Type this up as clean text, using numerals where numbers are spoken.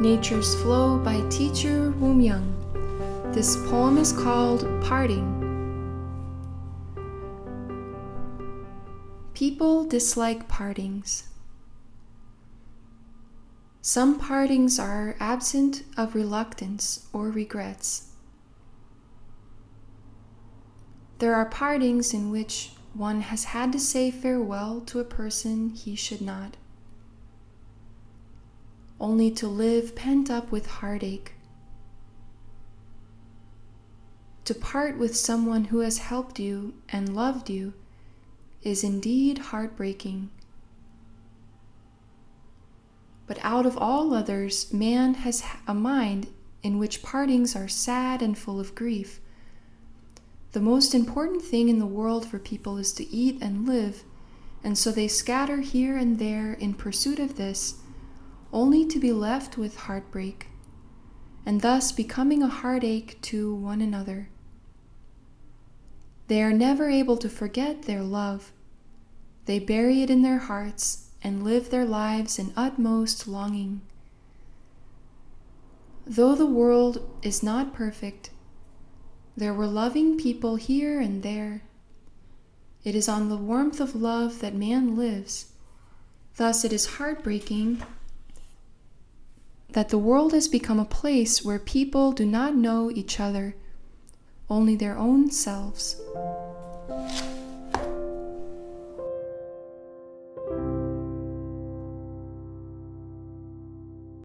Nature's Flow by teacher Myung. This poem is called Parting. People dislike partings. Some partings are absent of reluctance or regrets. There are partings in which one has had to say farewell to a person he should not, only to live pent up with heartache. To part with someone who has helped you and loved you is indeed heartbreaking. But out of all others, man has a mind in which partings are sad and full of grief. The most important thing in the world for people is to eat and live, and so they scatter here and there in pursuit of this, only to be left with heartbreak, and thus becoming a heartache to one another. They are never able to forget their love. They bury it in their hearts and live their lives in utmost longing. Though the world is not perfect, there were loving people here and there. It is on the warmth of love that man lives. Thus it is heartbreaking that the world has become a place where people do not know each other, only their own selves.